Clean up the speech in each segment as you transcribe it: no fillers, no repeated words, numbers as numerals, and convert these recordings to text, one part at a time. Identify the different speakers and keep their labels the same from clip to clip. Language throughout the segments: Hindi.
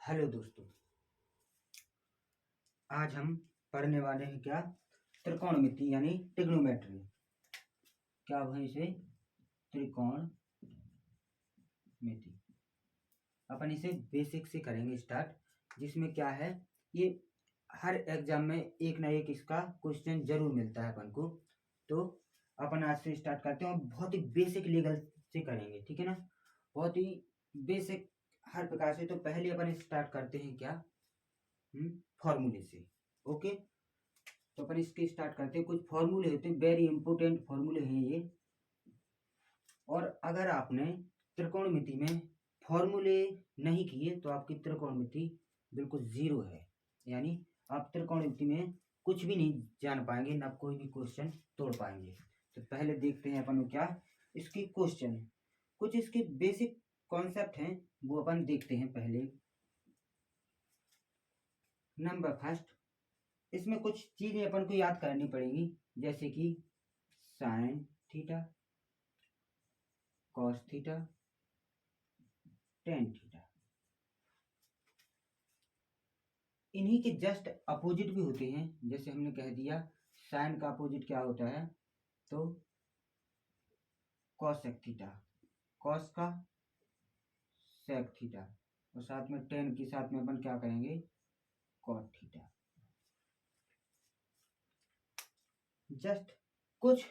Speaker 1: हेलो दोस्तों, आज हम पढ़ने वाले हैं क्या? त्रिकोणमिति यानी ट्रिग्नोमेट्री। क्या भाई इसे त्रिकोणमिति। अपन इसे बेसिक से करेंगे स्टार्ट, जिसमें क्या है, ये हर एग्जाम में एक ना एक इसका क्वेश्चन जरूर मिलता है अपन को। तो अपन आज से स्टार्ट करते हैं और बहुत ही बेसिक लेवल से करेंगे, ठीक है ना? बहुत ही बेसिक हर प्रकार से। तो पहले अपन स्टार्ट करते हैं क्या, फॉर्मूले से। ओके, तो अपन इसके स्टार्ट करते हैं। कुछ फॉर्मूले होते हैं, वेरी इंपॉर्टेंट फॉर्मूले हैं ये। और अगर आपने त्रिकोणमिति में फॉर्मूले नहीं किए तो आपकी त्रिकोणमिति बिल्कुल जीरो है, यानी आप त्रिकोणमिति में कुछ भी नहीं जान पाएंगे, ना कोई भी क्वेश्चन तोड़ पाएंगे। तो पहले देखते हैं अपन क्या इसकी क्वेश्चन, कुछ इसके बेसिक कॉन्सेप्ट हैं वो अपन देखते हैं पहले। नंबर फर्स्ट, इसमें कुछ चीजें अपन को याद करनी पड़ेगी, जैसे कि sign theta, cos theta, tan theta. इन्हीं के जस्ट अपोजिट भी होते हैं। जैसे हमने कह दिया साइन का अपोजिट क्या होता है, तो कॉसेक थीटा, कॉस का सेक थीटा, और साथ में टेन के साथ में अपन क्या करेंगे, कॉट थीटा। जस्ट कुछ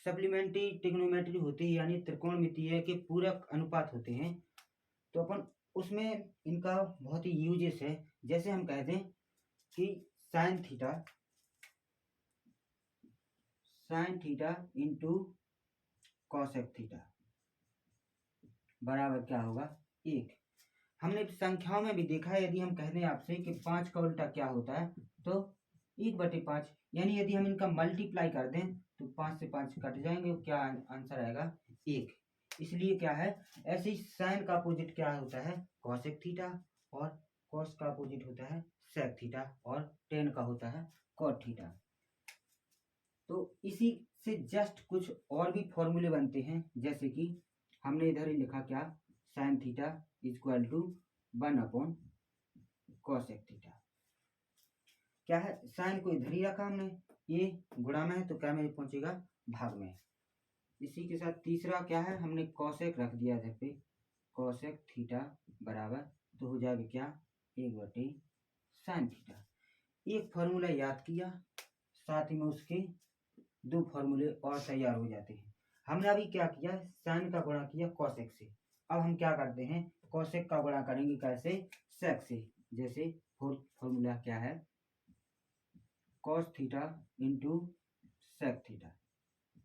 Speaker 1: सप्लीमेंट्री ट्रिग्नोमेट्री होती है, यानी त्रिकोणमितीय के पूरक अनुपात होते हैं। तो अपन उसमें इनका बहुत ही यूजेस है। जैसे हम कहते हैं कि sine theta into cosec theta बराबर क्या होगा, एक। हमने संख्याओं में भी देखा है, यदि हम कह दें आपसे कि 5 का उल्टा क्या होता है, तो 1/5। यानी यदि हम इनका मल्टीप्लाई कर दें तो 5 से 5 कट जाएंगे, क्या आंसर आएगा, 1। इसलिए क्या है, ऐसे ही साइन का अपोजिट क्या होता है, कॉसेक थीटा, और कॉस का अपोजिट होता है सेक थीटा, और टेन का होता है कॉट थीटा। तो इसी से जस्ट कुछ और भी फॉर्मूले बनते हैं, जैसे कि हमने इधर ही लिखा क्या, sine theta equal to 1/cos theta. क्या है, साइन को इधर ही रखा हमने, ये गुणा में है तो क्या में पहुंचेगा, भाग में। इसी के साथ तीसरा क्या है, हमने कॉसेक रख दिया इधर पे, कॉसेक थीटा बराबर, तो हो जाएगा क्या, 1/sin थीटा। एक फॉर्मूला याद किया, साथ ही में उसके 2 फॉर्मूले और तैयार हो जाते हैं। हमने अभी क्या किया, साइन का गुणा किया कॉसेक से। अब हम क्या करते हैं, कॉसेक का गुणा करेंगे कैसे, सेक से। जैसे फोर्थ फॉर्मूला क्या है, cos theta into sec theta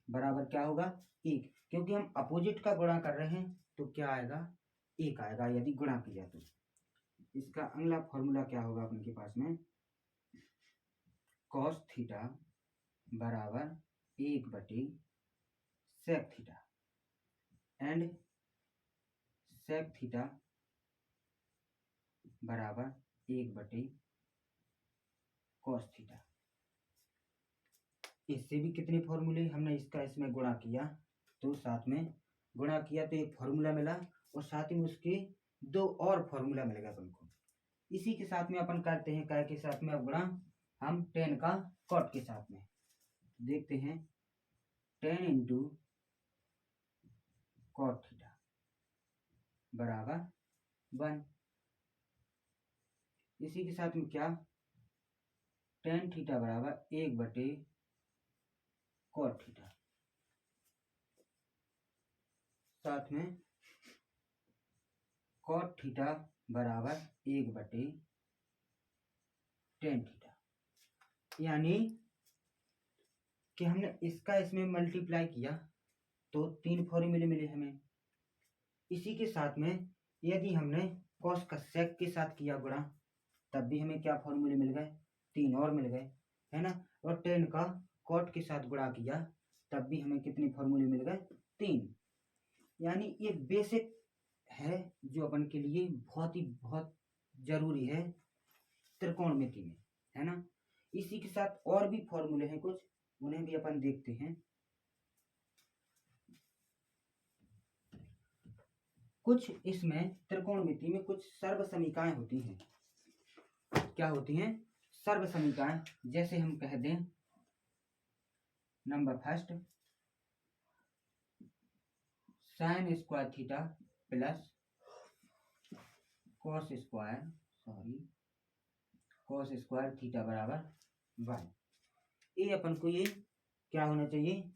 Speaker 1: बराबर क्या होगा, 1। क्योंकि हम अपोजिट का गुणा कर रहे हैं तो क्या आएगा, 1 आएगा यदि गुणा किया तो। इसका अगला फॉर्मूला क्या होगा अपन के पास में, कॉस थीटा बराबर 1/sec theta and sec theta बराबर 1/cos थीटा। इससे भी कितने फॉर्मूले, हमने इसका इसमें गुणा किया तो साथ में गुणा किया तो एक फॉर्मूला मिला, और साथ ही में उसके 2 और फॉर्मूला मिलेगा अपन को। इसी के साथ में अपन करते हैं काय के साथ में अब गुणा, हम 10 का कॉट के साथ में। देखते हैं 10 इंटू कॉट थीटा बराबर 1। इसी के साथ में क्या, टेन थीटा बराबर 1/cot थीटा, साथ में cot थीटा बराबर 1/tan थीटा। यानी कि हमने इसका इसमें मल्टीप्लाई किया तो 3 फॉर्मूले मिले हमें। इसी के साथ में यदि हमने cos का sec के साथ किया गुणा, तब भी हमें क्या फॉर्मूले मिल गए, 3 और मिल गए, है ना। और 10 का कॉट के साथ गुणा किया तब भी हमें कितने फॉर्मूले मिल गए, 3। यानी ये बेसिक है जो अपन के लिए बहुत जरूरी है त्रिकोणमिति में, है ना। इसी के साथ और भी फॉर्मूले हैं कुछ, उन्हें भी अपन देखते हैं। कुछ इसमें त्रिकोणमिति में कुछ सर्वसमीकाएं होती हैं। क्या होती हैं? सर्वसमीकाएं। जैसे हम कह दें number first, sign square theta plus cos square theta बराबर 1। ये अपन को ये क्या होना चाहिए?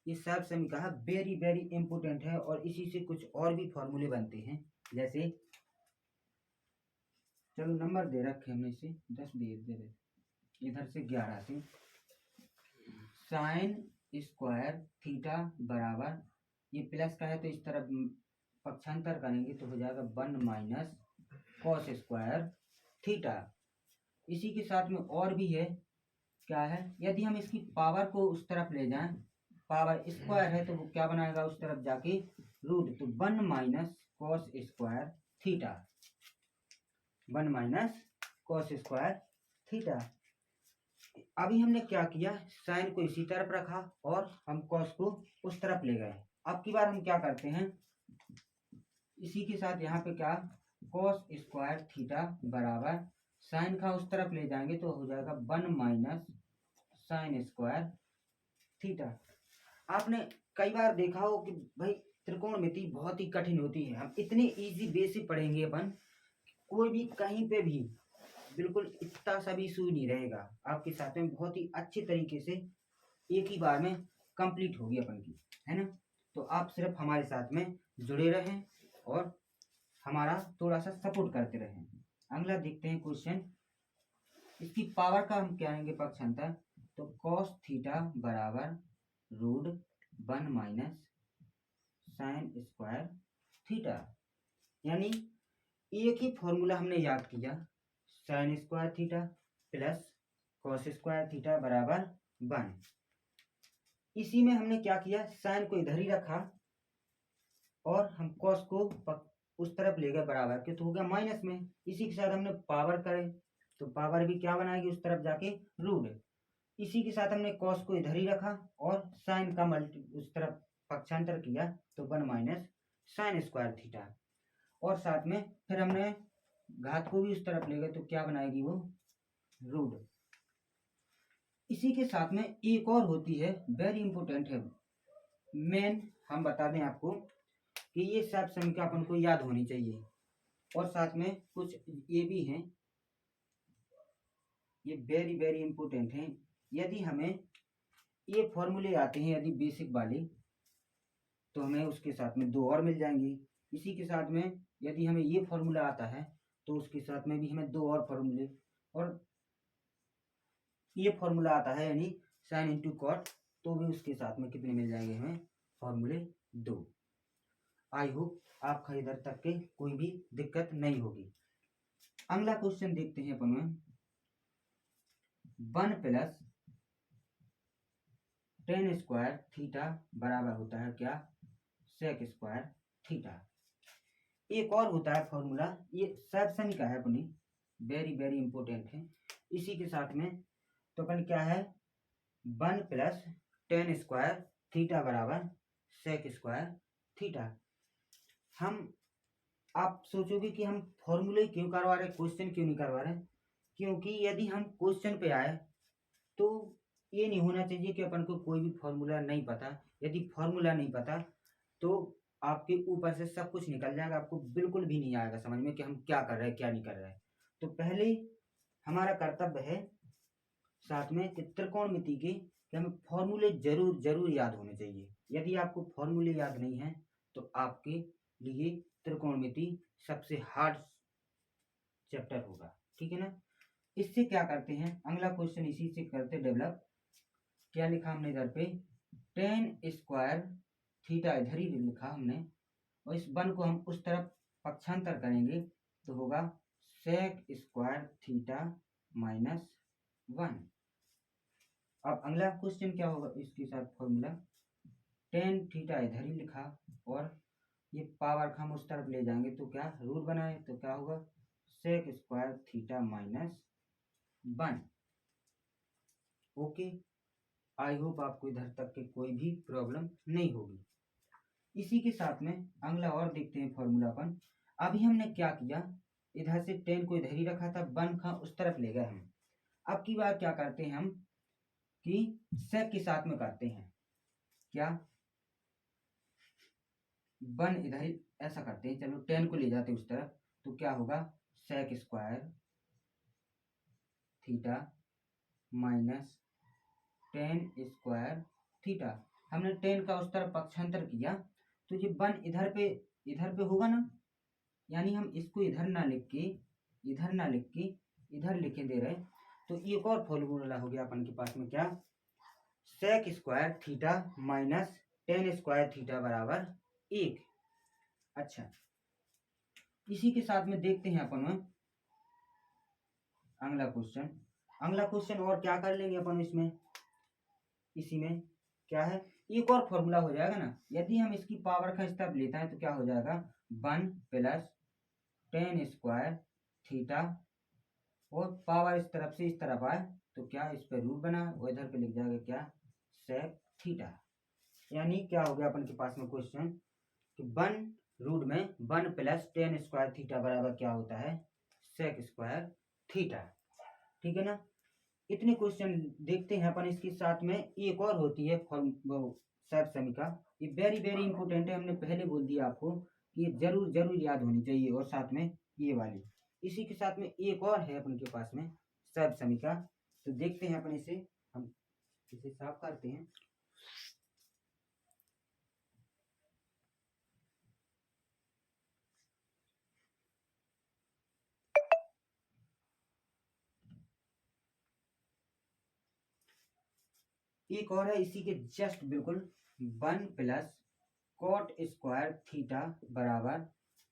Speaker 1: ये सब समीकरण वेरी वेरी इंपोर्टेंट है और इसी से कुछ और भी फॉर्मूले बनते हैं। जैसे चलो नंबर दे रखे हमने, इसे 10 दे रहे, इधर से 11 से साइन स्क्वायर थीटा बराबर, ये प्लस का है तो इस तरफ पक्षांतर करेंगे तो हो जाएगा 1 माइनस कॉस स्क्वायर थीटा। इसी के साथ में और भी है, क्या है? यदि हम इसकी पावर को उस तरफ ले जाएं, पावर स्क्वायर है तो वो क्या बनाएगा उस तरफ जाके? रूट। तो 1 minus cos square theta, 1 minus cos square theta. अभी हमने क्या किया? साइन को इसी तरफ रखा और हम कॉस को उस तरफ ले गए। अब की बार हम क्या करते हैं? इसी के साथ यहाँ पे क्या, कॉस स्क्वायर थीटा बराबर साइन का उस तरफ ले जाएंगे तो हो जाएगा 1 माइनस साइन स्क्वायर थीटा। आपने कई बार देखा हो कि भाई त्रिकोणमिति बहुत ही कठिन होती है। हम इतने इजी वे से पढ़ेंगे अपन, कोई भी कहीं पे भी बिल्कुल इतना सा भी इशू नहीं रहेगा। आपके साथ में बहुत ही अच्छे तरीके से एक ही बार में कंप्लीट होगी अपन की, है ना? तो आप सिर्फ हमारे साथ में जुड़े रहें और हमारा थोड़ा सा सपोर्ट करते रहें। अगला देखते हैं क्वेश्चन। इसकी पावर का हम क्या आएंगे? पक्षांतर। तो कॉस थीटा बराबर root 1 minus sine square theta. यानी एक ही फॉर्मूला हमने याद किया, sine square theta plus cos square theta बराबर 1। इसी में हमने क्या किया? साइन को इधर ही रखा और हम कॉस को उस तरफ ले गए बराबर के, तो हो गया माइनस में। इसी के साथ हमने पावर करे तो पावर भी क्या बनाएगी उस तरफ जाके? रूट। इसी के साथ हमने कॉस को इधर ही रखा और साइन का उस तरफ पक्षांतर किया तो 1 माइनस साइन स्क्वायर थीटा। और साथ में फिर हमने घात को भी उस तरफ ले गए तो क्या बनाएगी वो? रूट। इसी के साथ में एक और होती है, वेरी इंपॉर्टेंट है, मेन हम बता दें आपको कि ये सब संख्या अपन को याद होनी चाहिए। और साथ में कुछ ये भी हैं, ये वेरी वेरी इंपॉर्टेंट हैं। यदि हमें ये फॉर्मूले आते हैं यदि बेसिक वाले, तो हमें उसके साथ में 2 और मिल जाएंगे। इसी के साथ में यदि हमें ये फॉर्मूला आता है तो उसके साथ में भी हमें 2 और फॉर्मूले, और ये फॉर्मूला आता है यानी साइन इंटू कॉट, तो भी उसके साथ में कितने मिल जाएंगे हमें? फॉर्मूले 2। आई होप आपका इधर तक के कोई भी दिक्कत नहीं होगी। अगला क्वेश्चन देखते हैं अपन में। 1 प्लस टेन स्क्वायर थीटा बराबर होता है क्या? Sec square theta. एक और होता है फॉर्मूला, ये सब सनी का है अपनी, वेरी वेरी इंपॉर्टेंट है। इसी के साथ में तो अपन क्या है? 1 प्लस टेन स्क्वायर थीटा बराबर सेक स्क्वायर थीटा। हम आप सोचोगे कि हम फॉर्मूले क्यों करवा रहे, क्वेश्चन क्यों नहीं करवा रहे? क्योंकि यदि हम क्वेश्चन पे आए तो ये नहीं होना चाहिए कि अपन को कोई भी फॉर्मूला नहीं पता। यदि फॉर्मूला नहीं पता तो आपके ऊपर से सब कुछ निकल जाएगा, आपको बिल्कुल भी नहीं आएगा समझ में कि हम क्या कर रहे हैं क्या नहीं कर रहे हैं। तो पहले हमारा कर्तव्य है साथ में कि त्रिकोणमिति के कि हमें फॉर्मूले जरूर जरूर याद होने चाहिए। यदि आपको फॉर्मूले याद नहीं है तो आपके लिए त्रिकोणमिति सबसे हार्ड चैप्टर होगा, ठीक है ना? इससे क्या करते हैं, अगला क्वेश्चन इसी से करते डेवलप। क्या लिखा हमने इधर पे? टेन स्क्वायर थीटा इधर ही लिखा हमने, और इस 1 को हम उस तरफ पक्षांतर करेंगे तो होगा सेक स्क्वायर थीटा माइनस 1। अब अगला क्वेश्चन क्या होगा इसके साथ फॉर्मूला? टेन थीटा इधर ही लिखा और ये पावर हम उस तरफ ले जाएंगे तो क्या रूट बनाए तो क्या होगा? Sec square theta minus 1। Okay, I hope आपको इधर तक के कोई भी प्रॉब्लम नहीं होगी। इसी के साथ में अगला और देखते हैं फॉर्मूला अपन। अभी हमने क्या किया, इधर से 10 को इधर ही रखा था, 1 का उस तरफ ले गए हम। अब की बार क्या करते हैं हम कि sec के साथ में करते हैं, क्या 1 इधर ही ऐसा करते हैं, चलो 10 को ले जाते हैं उस तरफ, तो क्या होगा sec square theta minus 10 square theta. हमने 10 का उस तरफ पक्षांतर किया तो ये 1 इधर पे होगा ना, यानी हम इसको इधर ना लिख के इधर लिखे दे रहे, तो एक और फॉर्मूला हो गया अपन के पास में, क्या sec square theta minus 10 square theta बराबर 1। अच्छा, इसी के साथ में देखते हैं अपन अगला क्वेश्चन और क्या कर लेंगे अपन इसमें, इसी में क्या है, एक और फॉर्मूला हो जाएगा ना। यदि हम इसकी पावर का स्टेप लेते हैं तो क्या हो जाएगा 1 प्लस 10 स्क्वायर थीटा, और पावर इस तरफ से इस तरफ आए तो क्या इस पर रूट बना, वो इधर पे लिख जाएगा क्या sec थीटा। यानी क्या हो गया अपन के पास में क्वेश्चन कि 1 रूट में 1 प्लस 10 स्क्वायर थीटा बराबर क्या होता है sec स्क्वायर थीटा। ठीक है ना। इतने क्वेश्चन देखते हैं अपन। इसके साथ में एक और होती है सैप समीका, ये वेरी वेरी इंपॉर्टेंट है, हमने पहले बोल दिया आपको कि ये जरूर जरूर याद होनी चाहिए, और साथ में ये वाली। इसी के साथ में एक और है अपन के पास में सैप समीका, तो देखते हैं अपन इसे, हम इसे साफ करते हैं। एक और है इसी के जस्ट बिल्कुल 1 प्लस कॉट स्क्वायर थीटा बराबर,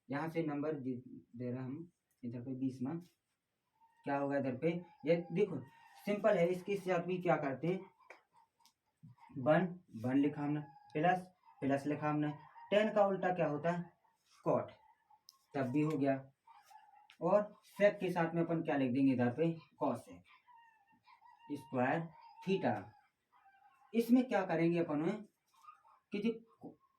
Speaker 1: यहाँ से नंबर दे रहे हैं हम इधर पे 20 में, क्या होगा इधर पे, ये देखो सिंपल है। इसके साथ भी क्या करते हैं 1 लिखा हमने, प्लस प्लस लिखा हमने, 10 का उल्टा क्या होता है कॉट, तब भी हो गया। और सेक के साथ में अपन क्या लिख देंगे इधर पे कॉसेक स्क्वायर थीटा। इसमें क्या करेंगे अपन कि जो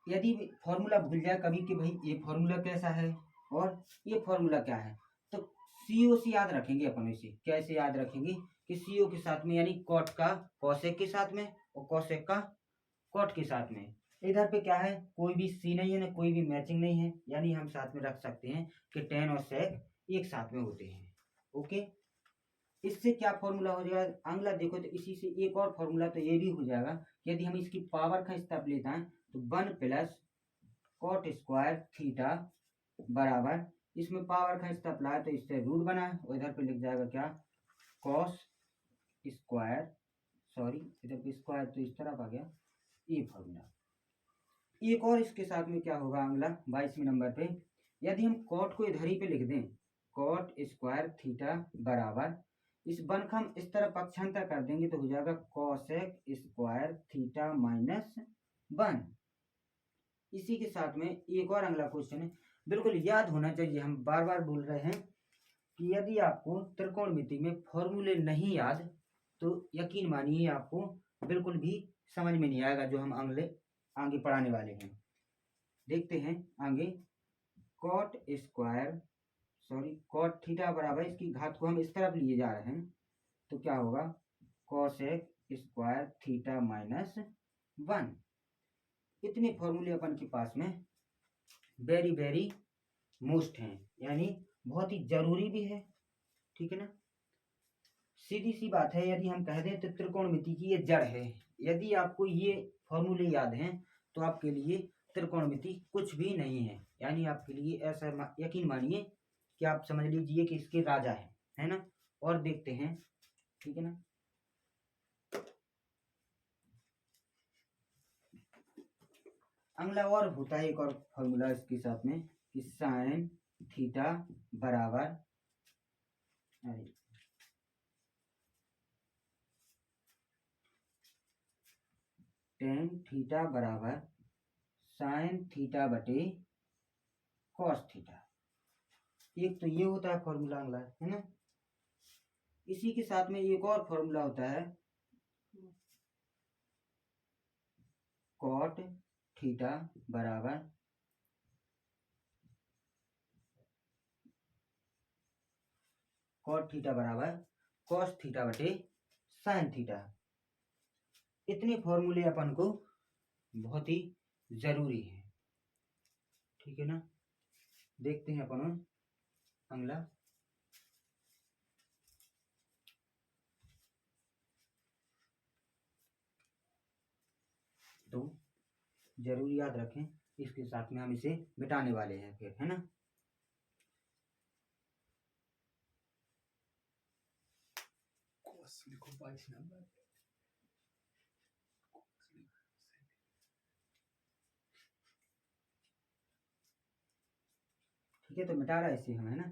Speaker 1: यदि फॉर्मूला भूल जाए कभी कि भाई ये फॉर्मूला कैसा है और ये फॉर्मूला क्या है, तो सीओ से याद रखेंगे अपन। इसे कैसे याद रखेंगे कि सीओ के साथ में यानी कॉट का कॉसेक के साथ में और कॉसेक का कॉट के साथ में। इधर पे क्या है कोई भी सी नहीं है ना, कोई भी मैचिंग नहीं है, यानी हम साथ में रख सकते हैं कि 10 और सेक एक साथ में होते हैं। ओके, इससे क्या फॉर्मूला हो जाएगा अगला देखो, तो इसी से एक और फॉर्मूला तो ये भी हो जाएगा, यदि हम इसकी पावर का स्टेप लेते हैं तो 1 प्लस कॉट स्क्वायर थीटा बराबर, इसमें पावर का स्टेप लाए तो इससे रूट बना, और इधर पे लिख जाएगा क्या कॉस स्क्वायर, सॉरी इधर पे स्क्वायर तो इस तरफ आ गया, ये फॉर्मूला। एक और इसके साथ में क्या होगा अगला 22वें नंबर पे, यदि हम कॉट को इधर ही पे लिख दें कॉट स्क्वायर थीटा बराबर, इस 1 का हम इस तरह पक्षांतर कर देंगे तो हो जाएगा कॉसेक स्क्वायर थीटा माइनस 1। इसी के साथ में एक और अगला क्वेश्चन है, बिल्कुल याद होना चाहिए, हम बार बार बोल रहे हैं कि यदि आपको त्रिकोणमिति में फॉर्मूले नहीं याद तो यकीन मानिए आपको बिल्कुल भी समझ में नहीं आएगा जो हम आगे पढ़ाने वाले हैं। देखते हैं आगे, cot square sorry cot theta बराबर, इसकी घात को हम इस तरफ लिए जा रहे हैं तो क्या होगा कॉसेक स्क्वायर थीटा माइनस 1। इतने फॉर्मूले अपन के पास में वेरी वेरी मोस्ट हैं, यानी बहुत ही जरूरी भी है। ठीक है ना, सीधी सी बात है, यदि हम कह दें तो त्रिकोणमिति की ये जड़ है। यदि आपको ये फॉर्मूले याद हैं तो आपके लिए त्रिकोणमिति कुछ भी नहीं है, यानी आपके लिए ऐसा यकीन मानिए कि आप समझ लीजिए कि इसके राजा है ना। और देखते हैं, ठीक है ना, अगला और होता है एक और फॉर्मूला इसके साथ में कि साइन थीटा बराबर, टेन थीटा बराबर साइन थीटा बटे कॉस थीटा। एक तो ये होता है फॉर्मूला अगला, है ना। इसी के साथ में एक और फॉर्मूला होता है कॉट थीटा बराबर कॉट थीटा बराबर कॉस थीटा बटे साइन थीटा। इतने फॉर्मूले अपन को बहुत ही जरूरी है, ठीक है ना। देखते हैं अपन अगला। तो जरूर याद रखें, इसके साथ में हम इसे मिटाने वाले हैं फिर, है ना।
Speaker 2: लिखो 22 नंबर।
Speaker 1: ठीक है, तो मिटा रहा है इसे हम, है ना।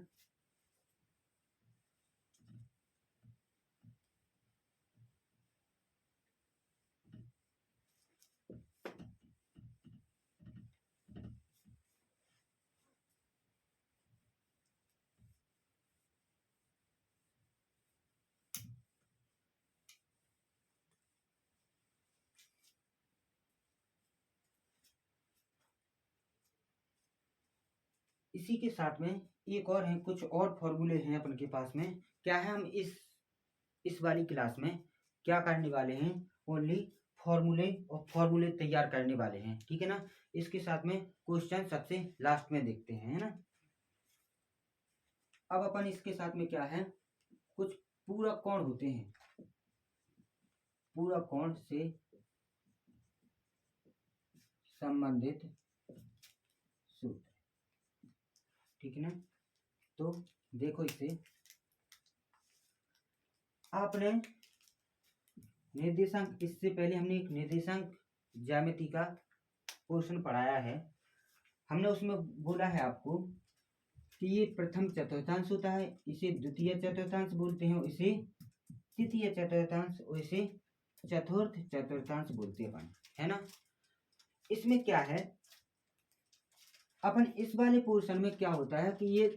Speaker 1: इसी के साथ में एक और है, कुछ और फॉर्मूले हैं अपन के पास में। क्या है, हम इस वाली क्लास में क्या करने वाले हैं, ओनली फॉर्मूले और फॉर्मूले तैयार करने वाले हैं, ठीक है ना। इसके साथ में क्वेश्चन सबसे लास्ट में देखते हैं, है ना। अब अपन इसके साथ में क्या है, कुछ पूरक कोण होते हैं, पूरक कोण से संबंधित सूत्र, ठीक है ना। तो देखो, इसे आपने निर्देशांक, इससे पहले हमने एक निर्देशांक ज्यामिति का पोर्शन पढ़ाया है। हमने उसमें बोला है आपको कि ये प्रथम चतुर्थांश होता है, इसे द्वितीय चतुर्थांश बोलते हैं, इसे तृतीय चतुर्थांश, और इसे चतुर्थ चतुर्थांश बोलते हैं अपन, है ना। इसमें क्या है, अपन इस वाले पोर्शन में क्या होता है कि ये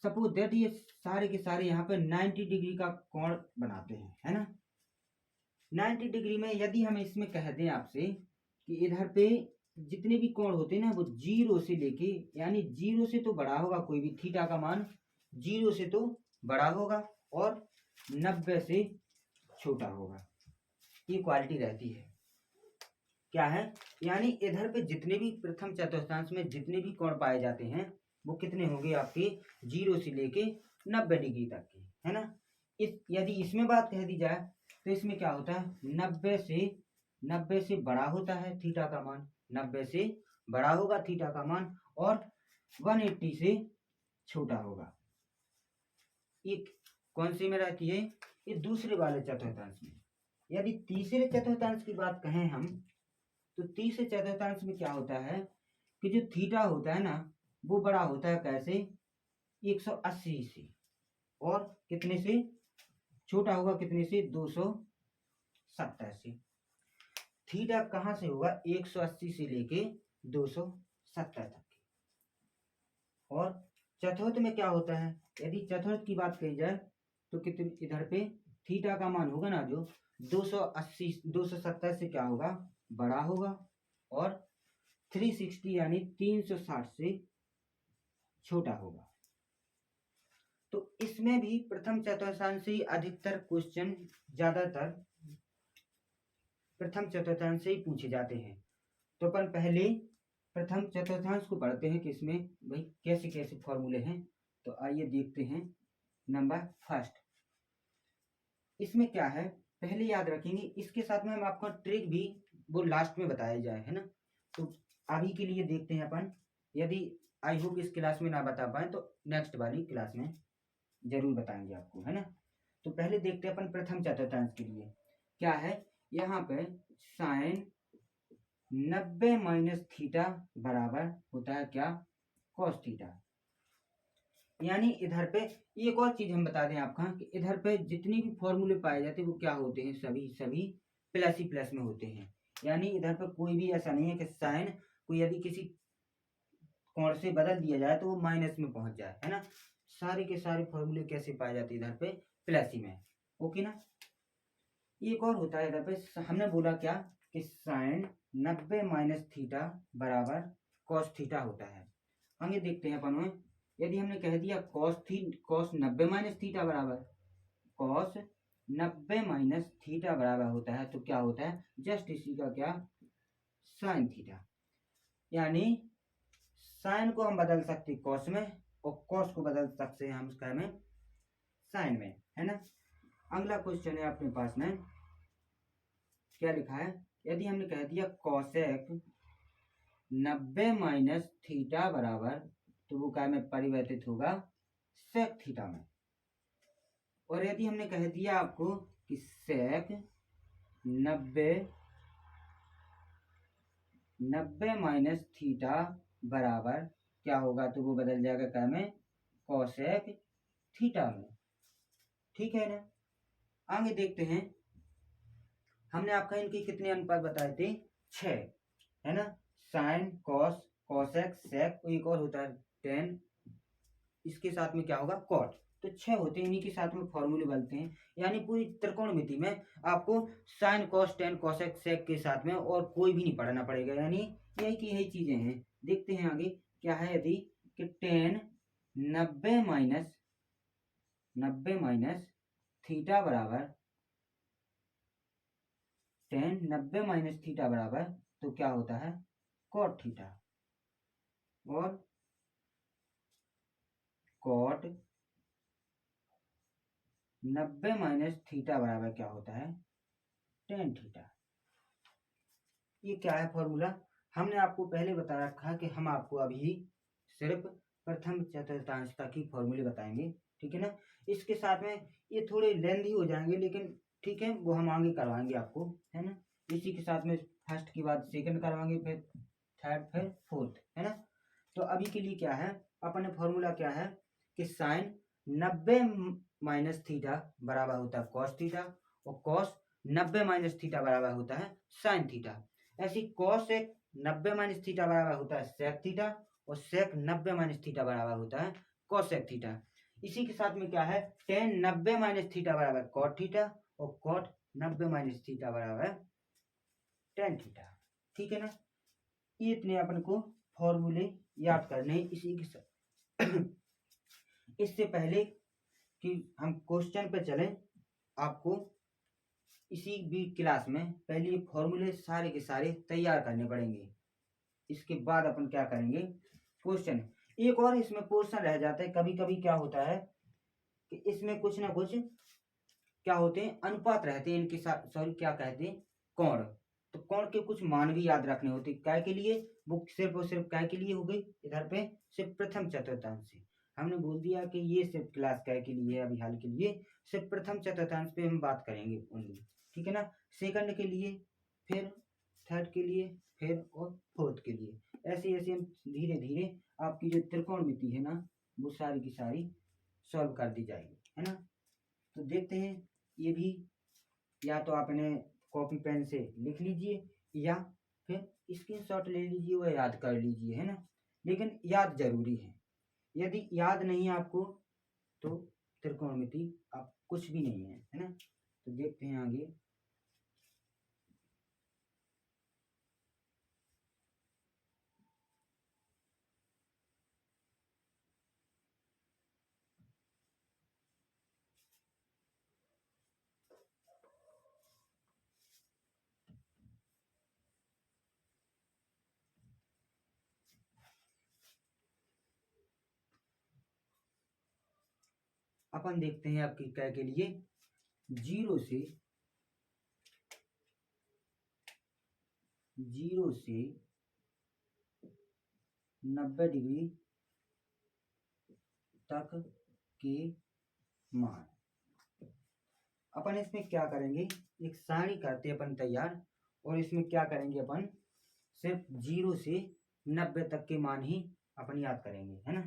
Speaker 1: सपोज दैट ये सारे के सारे यहाँ पे 90 डिग्री का कोण बनाते हैं, है ना। 90 डिग्री में यदि हम इसमें कह दें आपसे कि इधर पे जितने भी कोण होते हैं ना, वो जीरो से लेके, यानी जीरो से तो बड़ा होगा कोई भी थीटा का मान, जीरो से तो बड़ा होगा और 90 से छोटा होगा, ये क्वालिटी रहती है। क्या है, यानी इधर पे जितने भी प्रथम चतुर्थांश में जितने भी कोण पाए जाते हैं वो कितने होंगे आपके, जीरो से लेके 90 डिग्री तक के, है ना। यदि इसमें बात कह दी जाए तो इसमें क्या होता है, 90 से बड़ा होता है थीटा का मान, 90 से बड़ा होगा थीटा का मान, और 180 से छोटा होगा। ये कौन सी में रहती है, ये दूसरे वाले चतुर्थांश में। यदि तीसरे चतुर्थांश की बात कहें हम, तो तीसरे चतुर्थांश में क्या होता है कि जो थीटा होता है ना, वो बड़ा होता है कैसे, 180 से, और कितने से छोटा होगा, कितने से, 270 से। थीटा कहाँ से होगा, 180 से लेके 270 तक। और चतुर्थ में क्या होता है, यदि चतुर्थ की बात कही जाए तो कितने, इधर पे थीटा का मान होगा ना जो 280 270 से क्या होगा, बड़ा होगा, और 360 यानी 360 से छोटा होगा। तो इसमें भी प्रथम चतुर्थांश से ही अधिकतर क्वेश्चन, ज्यादातर प्रथम चतुर्थांश से ही पूछे जाते हैं। तो अपन पहले प्रथम चतुर्थांश को पढ़ते हैं कि इसमें भाई कैसे कैसे फॉर्मूले हैं। तो आइए देखते हैं। नंबर फर्स्ट, इसमें क्या है, पहले याद रखेंगे, इसके साथ में हम आपको ट्रिक भी वो लास्ट में बताया जाए, है ना। तो अभी के लिए देखते हैं अपन, यदि आई होप इस क्लास में ना बता पाए तो नेक्स्ट वाली क्लास में जरूर बताएंगे आपको, है ना। तो पहले देखते हैं अपन प्रथम चतुर्थांश के लिए क्या है, यहाँ पे साइन 90 माइनस थीटा बराबर होता है क्या, कॉस थीटा। यानी इधर पे एक और चीज हम बता दें आपका कि इधर पे जितनी भी फॉर्मूले पाए जाते हैं वो क्या होते हैं, सभी सभी प्लस ही प्लस में होते हैं। यानी इधर पे कोई भी ऐसा नहीं है कि साइन को यदि किसी कोण से बदल दिया जाए तो वो माइनस में पहुंच जाए, है ना। सारे के सारे फॉर्मूले कैसे पाए जाते हैं, इधर पे प्लस ही में, ओके ना। एक और होता है इधर पे, हमने बोला क्या कि साइन 90 माइनस थीटा बराबर कॉस थीटा होता है। आगे देखते हैं अपन में, यदि हमने कह दिया कॉस 90 माइनस थीटा बराबर कॉस 90 माइनस थीटा बराबर होता है, तो क्या होता है जस्ट इसी का क्या साइन थीटा, यानी साइन को हम बदल सकते कॉस में और कॉस को बदल सकते हैं हम उसका में साइन में, है ना। अगला क्वेश्चन है अपने पास में, क्या लिखा है, यदि हमने कह दिया कॉसेक 90 माइनस थीटा बराबर, तो वो क्या में परिवर्तित होगा सेक थीटा में। और यदि हमने कह दिया आपको कि सेक 90 माइनस थीटा बराबर क्या होगा, तो वो बदल जाएगा क्या में कॉसेक थीटा में, ठीक है ना। आगे देखते हैं, हमने आपका इनके कितने अनुपात बताए थे 6, है ना। साइन कॉस कॉसेक सेक, एक और होता है टेन, इसके साथ में क्या होगा कॉट, तो 6 होते हैं, इन्हीं के साथ में फॉर्मूले बनते हैं। यानी पूरी त्रिकोणमिति में आपको sine cos tan cosec sec के साथ में और कोई भी नहीं पढ़ना पड़ेगा, यानी यही की यही चीजें हैं। देखते हैं आगे क्या है, यदि कि टेन 90 माइनस थीटा बराबर टेन 90 माइनस थीटा बराबर, तो क्या होता है कॉट थीटा, और कॉट 90 माइनस थीटा बराबर क्या होता है टेन थीटा। ये क्या है फॉर्मूला, हमने आपको पहले बता रखा कि हम आपको अभी सिर्फ प्रथम चतुर्थांश तक ही फॉर्मूले बताएंगे, ठीक है ना। इसके साथ में ये थोड़े लेंथी हो जाएंगे, लेकिन ठीक है वो हम आगे करवाएंगे आपको, है ना। इसी के साथ में फर्स्ट की बाद सेकंड करवाएंगे, फिर थर्ड, फिर फोर्थ, है ना। तो अभी के लिए क्या है, अपने फॉर्मूला क्या है कि साइन 90 माइनस थीटा बराबर होता है कॉस थीटा, और कॉस 90 माइनस थीटा बराबर होता है साइन थीटा। ऐसी कॉस एक 90 माइनस थीटा बराबर होता है सेक थीटा, और सेक 90 माइनस थीटा बराबर होता है कोसेक थीटा। इसी के साथ में क्या है टेन 90 माइनस थीटा बराबर कॉट थीटा, और कॉट 90 माइनस थीटा बराबर टेन थीटा, ठीक है ना। ये इतने अपन को फॉर्मूले याद करने इसी के साथ। इससे पहले कि हम क्वेश्चन पे चलें, आपको इसी भी क्लास में पहले ये फॉर्मूले सारे के सारे तैयार करने पड़ेंगे। इसके बाद अपन क्या करेंगे क्वेश्चन। एक और इसमें पोर्शन रह जाता है, कभी कभी क्या होता है कि इसमें कुछ ना कुछ क्या होते हैं अनुपात रहते हैं इनके साथ, सॉरी क्या कहते हैं कोण, तो कोण के कुछ मान भी याद रखने होते हैं, काय के लिए, वो सिर्फ और सिर्फ काय के लिए हो गई, इधर पे सिर्फ प्रथम चतुर्थांश से हमने बोल दिया कि ये सिर्फ क्लास काय के लिए है, अभी हाल के लिए सिर्फ प्रथम चतुर्थांश पे हम बात करेंगे ओनली, ठीक है ना। सेकंड के लिए, फिर थर्ड के लिए, फिर और फोर्थ के लिए, ऐसे ऐसे हम धीरे धीरे आपकी जो त्रिकोणमिति है ना वो सारी की सारी सॉल्व कर दी जाएगी, है ना। तो देखते हैं, ये भी या तो आपने कॉपी पेन से लिख लीजिए या फिर स्क्रीनशॉट ले लीजिए व याद कर लीजिए, है ना। लेकिन याद जरूरी है, यदि याद नहीं आपको तो त्रिकोणमिति आप कुछ भी नहीं है ना। तो देखते हैं आगे, अपन देखते हैं आपकी क्या के लिए 0 से 90 डिग्री तक के मान। अपन इसमें क्या करेंगे, एक सारणी करते अपन तैयार, और इसमें क्या करेंगे अपन सिर्फ 0 से 90 तक के मान ही अपन याद करेंगे, है ना।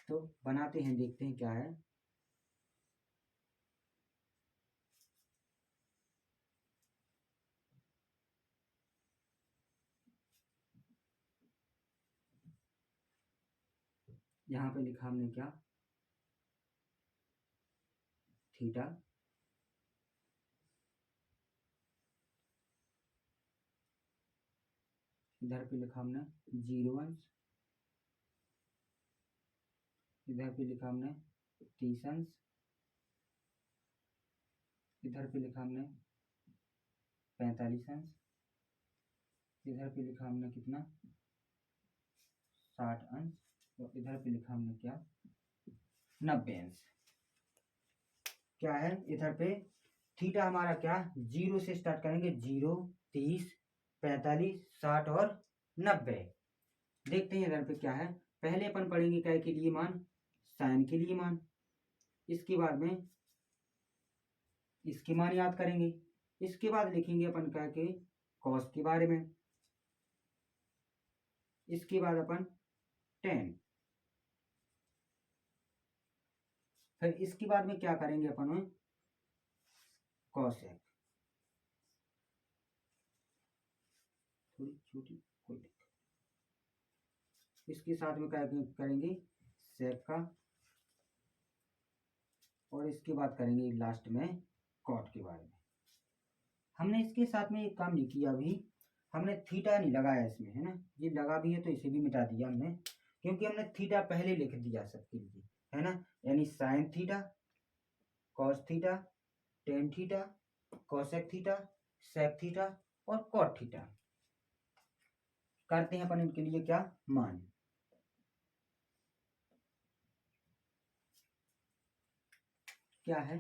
Speaker 1: तो बनाते हैं, देखते हैं क्या है। यहाँ पे लिखा हमने क्या थीटा इधर पे लिखा हमने 0 अंश, इधर पे लिखा हमने 30 अंश, इधर पे लिखा हमने 45 अंश, इधर पे लिखा हमने कितना 60 अंश, और इधर पे लिखा हमने क्या 90 अंश। क्या है इधर पे थीटा हमारा क्या 0 से स्टार्ट करेंगे, 0, 30, 45, 60 और 90। देखते हैं इधर पे क्या है। पहले अपन पढ़ेंगे क्या के लिए मान, साइन के लिए मान, इसके बाद में इसके मान याद करेंगे, इसके बाद लिखेंगे अपन क्या के कॉस के बारे में, इसके बाद अपन टेन, फिर इसके बाद में क्या करेंगे अपन कॉसेक, थोड़ी छोटी कोई दिक्कत, इसके साथ में क्या करेंगे सेक का, और इसके बाद करेंगे लास्ट में कॉट के बारे में। हमने इसके साथ में एक काम नहीं किया, अभी हमने थीटा नहीं लगाया इसमें, है ना, ये लगा भी है तो इसे भी मिटा दिया हमने, क्योंकि हमने थीटा पहले लिख दिया सबके लिए, है ना, यानी sine theta, cos theta, tan theta, cosec theta, sec theta और कॉट थीटा। करते हैं अपन इनके लिए क्या मान। क्या है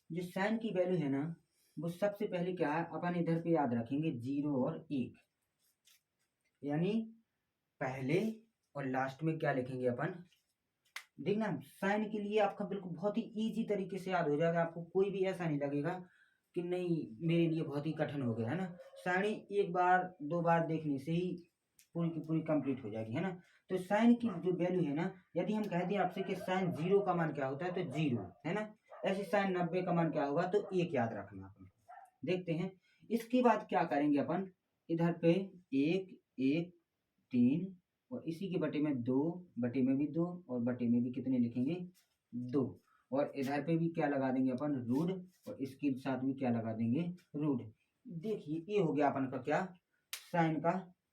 Speaker 1: जो साइन की वैल्यू है ना, वो सबसे पहले क्या है अपन इधर पे याद रखेंगे 0 और 1, यानी पहले और लास्ट में क्या लिखेंगे अपन। देखना साइन के लिए आपका बिल्कुल बहुत ही इजी तरीके से याद हो जाएगा, आपको कोई भी ऐसा नहीं लगेगा कि नहीं मेरे लिए बहुत ही कठिन हो गया, है ना। साइन एक बार दो बार देखने से ही पूरी की पूरी कंप्लीट हो जाएगी, है ना। तो साइन की जो वैल्यू है ना, यदि हम कह दें आपसे कि साइन 0 का मान क्या होता है तो 0, है ना। ऐसे साइन 90 का मान क्या होगा तो 1 याद रखना अपन। देखते हैं इसके बाद क्या करेंगे अपन, इधर पे 1, 1, 3 और इसी के बटे में 2, बटे में भी 2 और बटे में भी कितने लिखेंगे 2, और इधर पे भी क्या लगा देंगे अपन रूट, और इसके साथ में क्या लगा देंगे रूट। देखिए ये हो गया अपन का क्या साइन का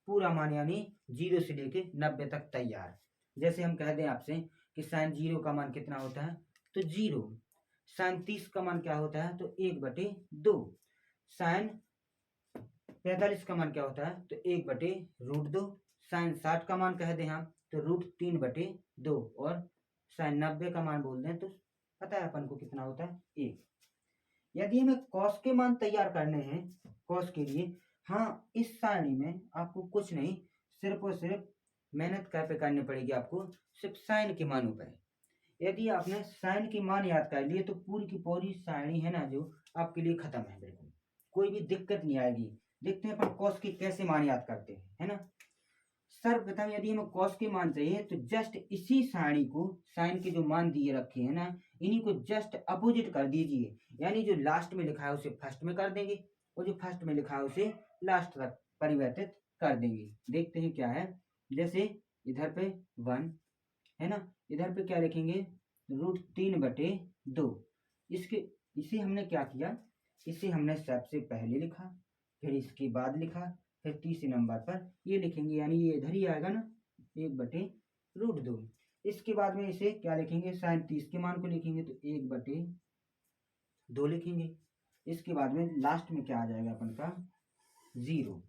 Speaker 1: पूरा मान, यानी 0 से लेके 90 तक तैयार। जैसे हम कह दें आपसे कि साइन 0 का मान कितना होता है तो 0, साइन 30 का मान क्या होता है तो 1/2, साइन 45 का मान क्या होता है तो 1/√2, साइन 60 का मान कह दें हम तो √3/2, और साइन 90 का मान बोल दें तो पता है अपन को कितना होता है 1। यदि हमें कॉस के मान तैयार करने हैं, कॉस के लिए, हाँ इस सारणी में आपको कुछ नहीं सिर्फ और सिर्फ मेहनत क्या पे करनी पड़ेगी आपको, सिर्फ साइन के मानों पर। यदि आपने साइन के मान याद कर लिए तो पूरी की पूरी सारणी है ना जो आपके लिए खत्म है, बिल्कुल कोई भी दिक्कत नहीं आएगी। देखते हैं अपन कॉस के कैसे मान याद करते हैं, है ना। सर्वप्रथम यदि हमें कॉस के मान चाहिए तो जस्ट इसी सारणी को साइन के जो मान दिए रखे हैं ना, इन्हीं को जस्ट अपोजिट कर दीजिए, यानी जो लास्ट में लिखा है उसे फर्स्ट में कर देंगे और जो फर्स्ट में लिखा है उसे लास्ट तक परिवर्तित कर देंगे। देखते हैं क्या है, जैसे इधर पे 1 है ना, इधर पे क्या लिखेंगे √3/2। इसके इसे हमने क्या किया, इसे हमने सबसे पहले लिखा, फिर इसके बाद लिखा, फिर तीसरे नंबर पर ये लिखेंगे, यानी ये इधर ही आएगा ना 1/√2। इसके बाद में इसे क्या लिखेंगे, साइन 30 के मान को लिखेंगे तो 1/2 लिखेंगे। इसके बाद में लास्ट में क्या आ जाएगा अपन का 0।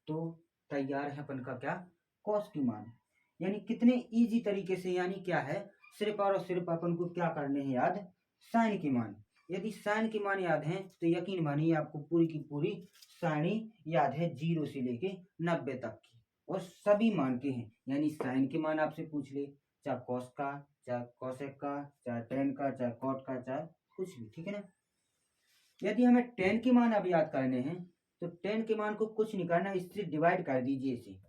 Speaker 1: तो तैयार है अपन का क्या कॉस की मान, यानी कितने इजी तरीके से, यानी क्या है सिर्फ और सिर्फ अपन को क्या करने हैं याद साइन की मान। यदि साइन की मान याद है तो यकीन मानिए आपको पूरी की पूरी सारणी याद है 0 से लेके 90 तक की, और सभी मान के हैं, यानी साइन के मान आपसे पूछ ले, चाहे कॉस का, चाहे कॉसेक का, चाहे टेन का, चाहे कॉट का, चाहे कुछ भी, ठीक है ना। यदि हमें टेन के मान अब याद करने हैं तो टेन के मान को कुछ नहीं करना, इससे डिवाइड कर दीजिए इसे।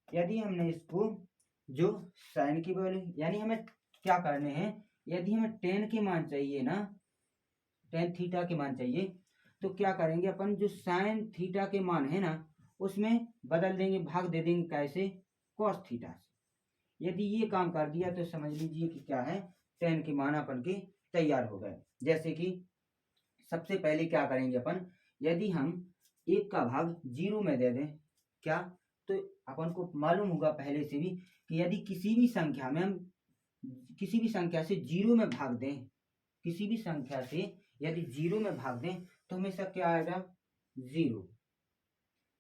Speaker 1: यदि हमने इसको जो साइन की वैल्यू, यानी हमें क्या करने हैं, यदि हमें टेन के मान चाहिए ना, टेन थीटा के मान चाहिए तो क्या करेंगे अपन, जो साइन थीटा के मान है ना उसमें बदल देंगे, भाग दे देंगे कैसे कॉस थीटा से। यदि ये काम कर दिया तो समझ लीजिए कि क्या है टेन के मान अपन के तैयार हो गए। जैसे कि सबसे पहले क्या करेंगे अपन, यदि हम 1 का भाग 0 में दे दें क्या, तो अपन को मालूम होगा पहले से भी कि यदि किसी भी संख्या में हम किसी भी संख्या से 0 में भाग दें, किसी भी संख्या से यदि 0 में भाग दें तो हमेशा क्या आएगा 0।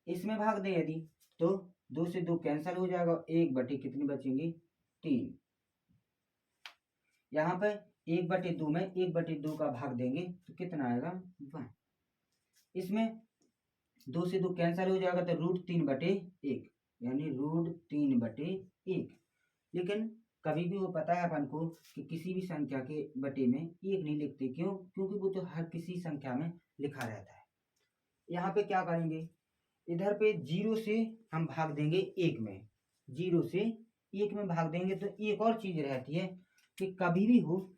Speaker 1: इसमें भाग दें यदि तो 2 से 2 कैंसिल हो जाएगा, 1 बटे कितनी बचेंगी 3। यहाँ पर 1 बटे 2 में 1 बटे 2 का भाग देंगे तो कितना आएगा 1। इसमें 2 से 2 कैंसिल हो जाएगा तो √3/1 यानी √3/1। लेकिन कभी भी वो पता है अपन को कि किसी भी संख्या के बटे में 1 नहीं लिखते, क्यों? क्योंकि वो तो हर किसी संख्या में लिखा रहता है। यहाँ पे क्या करेंगे, इधर पे 0 से हम भाग देंगे 1 में, 0 से 1 में भाग देंगे तो एक और चीज रहती है कि कभी भी हो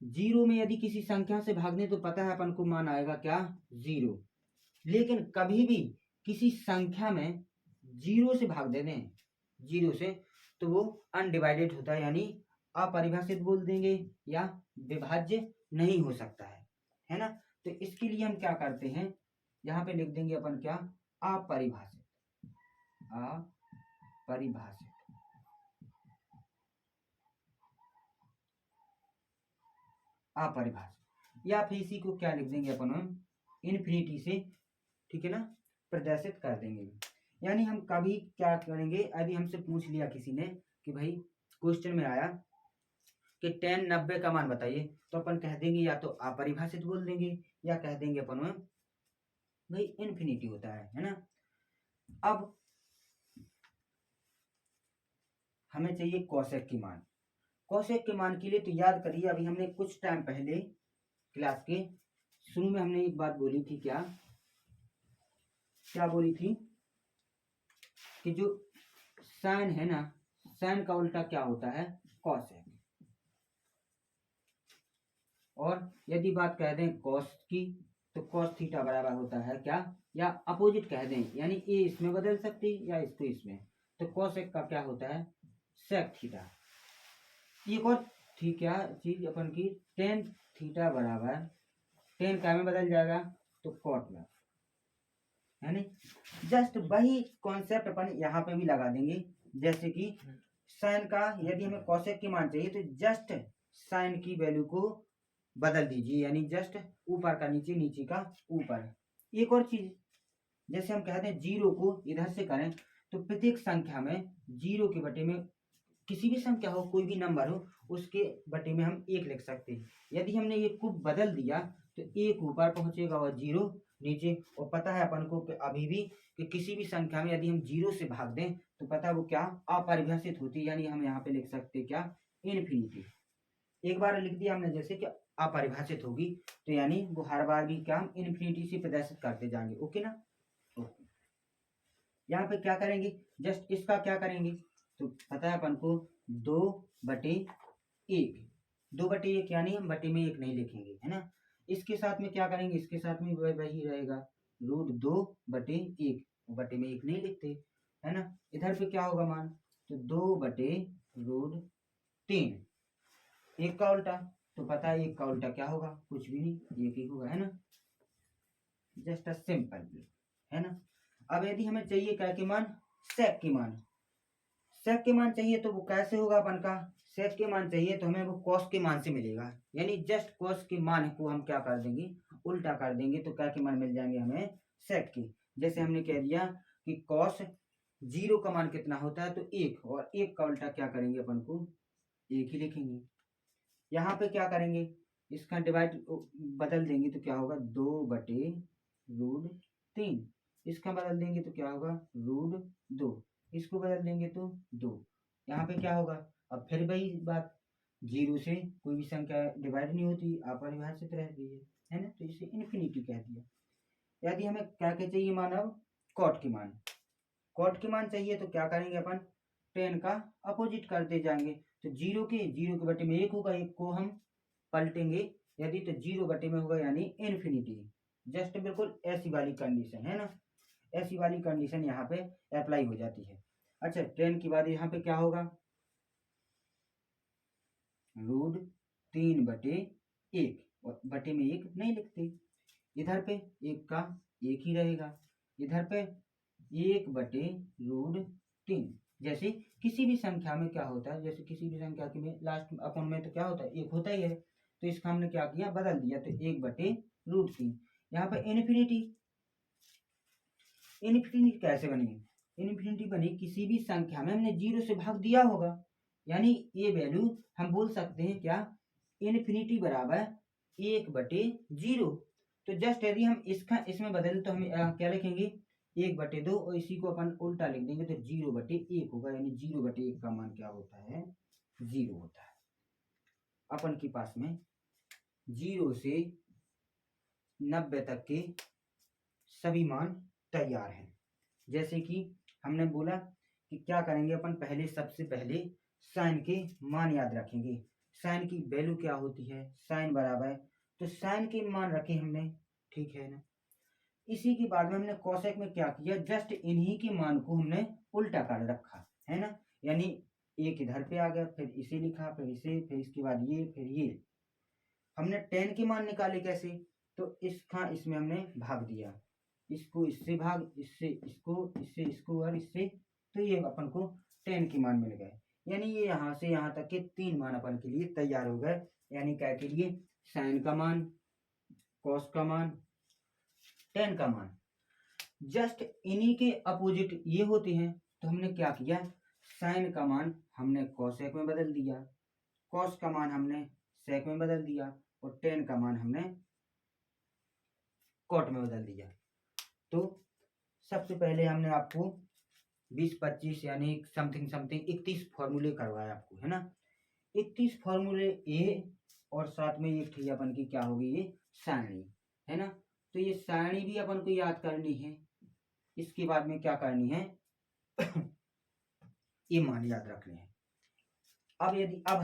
Speaker 1: 0 में यदि किसी संख्या से भाग दें तो पता है अपन को मान आएगा क्या 0। लेकिन कभी भी किसी संख्या में 0 से भाग दे दें 0 से तो वो अनडिवाइडेड होता है, यानी अपरिभाषित बोल देंगे या विभाज्य नहीं हो सकता है ना। तो इसके लिए हम क्या करते हैं, यहाँ पे लिख देंगे अपन क्या अपरिभाषित, अपरिभाषित, अपरिभाषित, या फिर इसी को क्या लिख देंगे अपन इन्फिनिटी से, ठीक है ना, प्रदर्शित कर देंगे। यानी हम कभी क्या करेंगे, यदि हमसे पूछ लिया किसी ने कि भाई क्वेश्चन में आया कि 10 90 का मान बताइए, तो अपन कह देंगे या तो अपरिभाषित बोल देंगे या कह देंगे अपन भाई इन्फिनिटी होता है ना। अब हमें चाहिए कोसेक की मान। कोसेक के मान के लिए तो याद करिए, अभी हमने कुछ टाइम पहले क्लास के शुरू में हमने एक बात बोली थी, क्या बोली थी कि जो साइन है ना, साइन का उल्टा क्या होता है कॉसेक। और यदि बात कह दें कॉस की तो कॉस थीटा बराबर होता है क्या, या अपोजिट कह दें यानी ए इसमें बदल सकती या इसको इसमें, तो कॉसेक का क्या होता है सेक थीटा। एक और थी क्या चीज अपन की, टेन थीटा बराबर टेन क्या में बदल जाएगा तो कॉट में, यानी जस्ट वही कॉन्सेप्ट अपन यहाँ पे भी लगा देंगे। जैसे कि साइन का यदि हमें कॉसेक की मान चाहिए तो जस्ट साइन की वैल्यू को बदल दीजिए, यानी जस्ट ऊपर का नीचे, नीचे का ऊपर। एक और चीज, जैसे हम कहते हैं 0 को इधर से करें तो प्रत्येक संख्या में 0 के बटे में किसी भी संख्या हो, कोई भी नंबर हो, उसके बटे में हम 1 लिख सकते हैं। यदि हमने ये को बदल दिया तो 1 ऊपर पहुंचेगा और 0 नीचे। और पता है अपन को कि अभी भी कि किसी भी संख्या में यदि हम 0 से भाग दें तो पता है वो क्या अपरिभाषित होती है, यानी हम यहाँ पे लिख सकते हैं क्या इन्फिनिटी। एक बार लिख दिया हमने जैसे कि अपरिभाषित होगी तो यानी वो हर बार भी क्या हम इन्फिनिटी से प्रदर्शित करते जाएंगे। ओके ना, ओके। यहाँ पे क्या करेंगे, जस्ट इसका क्या करेंगे तो पता है अपन को 2/1, 2/1 यानी हम बटे में 1 नहीं लिखेंगे, है ना। इसके साथ में क्या करेंगे, इसके साथ में वही रहेगा √2/1, बटे में 1 नहीं लिखते, है ना। इधर पे क्या होगा मान तो 2/√3, 1 का उल्टा, तो पता है 1 का उल्टा क्या होगा, कुछ भी नहीं, 1 ही होगा, है ना। जस्ट अ सिंपल, है ना। अब यदि हमें चाहिए क्या के मान सेक के मान, सेक के मान चाहिए तो वो कैसे होगा अपन का, सेक के मान चाहिए तो हमें वो कॉस के मान से मिलेगा, यानी जस्ट कॉस के मान को हम क्या कर देंगे उल्टा कर देंगे तो क्या के मान मिल जाएंगे हमें सेक के। जैसे हमने कह दिया कि कॉस 0 का मान कितना होता है तो 1, और 1 का उल्टा क्या करेंगे अपन को 1 ही लिखेंगे। यहाँ पे क्या करेंगे, इसका डिवाइड बदल देंगे तो क्या होगा 2/√3, इसका बदल देंगे तो क्या होगा √2, इसको बदल देंगे तो 2। यहाँ पे क्या होगा, अब फिर वही बात, 0 से कोई भी संख्या डिवाइड नहीं होती, अपरिभाषित रहती है ना, तो इसे इन्फिनिटी कह दिया। यदि हमें क्या क्या चाहिए मान, अब कॉट की मान, कॉट की मान चाहिए तो क्या करेंगे अपन 10 का अपोजिट करते जाएंगे, तो 0 के बटे में 1 होगा, 1 को हम पलटेंगे यदि तो 0 बटे में होगा यानी इन्फिनिटी। जस्ट बिल्कुल ऐसी वाली कंडीशन, है ना, ऐसी वाली कंडीशन यहाँ पे अप्लाई हो जाती है। अच्छा 10 के बाद यहाँ पे क्या होगा √3/1, और बटे में 1 नहीं लिखते, इधर पे 1 का एक ही रहेगा। इधर पे 1/√3। जैसे किसी भी संख्या में क्या होता है, जैसे किसी भी संख्या के में लास्ट अपन में तो क्या होता है, एक होता ही है। तो इसका हमने क्या किया, बदल दिया, तो 1/√3। यहाँ पे इन्फिनिटी, इन्फिनिटी कैसे बनी, इन्फिनिटी बनी किसी भी संख्या में हमने 0 से भाग दिया होगा, यानी ये वैल्यू हम बोल सकते हैं क्या, इन्फिनिटी बराबर 1/0। तो जस्ट यदि हम इसका इसमें बदलें तो हम क्या लिखेंगे, 1/2, और इसी को अपन उल्टा लिख देंगे तो 0/1 होगा, यानी 0/1 का मान क्या होता है, 0 होता है। अपन के पास में 0 से 90 तक के सभी मान तैयार हैं। जैसे कि हमने बोला कि क्या करेंगे अपन, पहले सबसे पहले साइन के मान याद रखेंगे। साइन की वैल्यू क्या होती है, साइन बराबर, तो साइन के मान रखे हमने, ठीक है ना। इसी के बाद में हमने कोसेक में क्या किया, जस्ट इन्हीं के मान को हमने उल्टा कर रखा है ना, यानी एक इधर पे आ गया, फिर इसे लिखा, फिर इसे, फिर इसके बाद ये, फिर ये। हमने टेन के मान निकाले कैसे, तो इसका इसमें हमने भाग दिया, इसको इससे भाग, इससे इसको, इससे इसको, और इससे, तो ये अपन को 10 के मान मिल गए। यानी ये यहाँ से यहाँ तक के 3 मान अपन के लिए तैयार हो गए। यानी क्या के लिए, साइन का मान, कॉस का मान, 10 का मान। जस्ट इन्हीं के अपोजिट ये होते हैं, तो हमने क्या किया, साइन का मान हमने कोसेक में बदल दिया, कॉस का मान हमने सेक में बदल दिया, और 10 का मान हमने कॉट में बदल दिया। तो सबसे पहले हमने आपको 20-25 यानी समथिंग 31 फॉर्मूले करवाए आपको, है ना। 31 फॉर्मूले ए, और साथ में एक थी अपन की क्या होगी, ये सारणी, है ना। तो ये सारणी भी अपन को याद करनी है। इसके बाद में क्या करनी है ये मान याद रखने हैं। अब